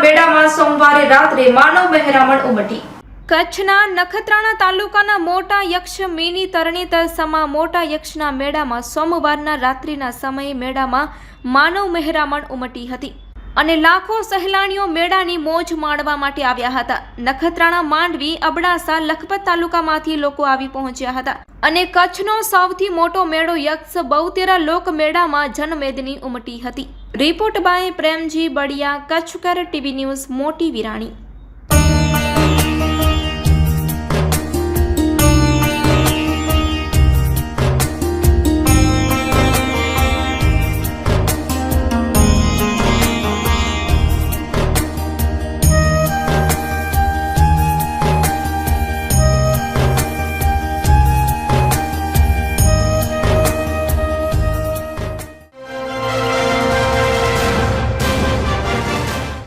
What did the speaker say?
મેળામાં સોમવારે રાત્રે માનવ મહેરામણ ઉમટી। કચ્છના નખત્રાણા તાલુકાના મોટા યક્ષ મિની તરણેતર સમા મોટા યક્ષના મેળામાં સોમવારના રાત્રિના સમયે મેળામાં માનવ મહેરામણ ઉમટી હતી અને લાખો સહેલાણીઓ મેળાની મોજ માણવા માટે આવ્યા હતા। નખત્રાણા, માંડવી, અબડાસા, લખપત તાલુકામાંથી લોકો આવી પહોંચ્યા હતા અને કચ્છનો સૌથી મોટો મેળો યક્ષ બહુતેરા લોક મેળામાં જનમેદની ઉમટી હતી। Report by Premji Baliya, Kutchkar TV news, Moti Virani.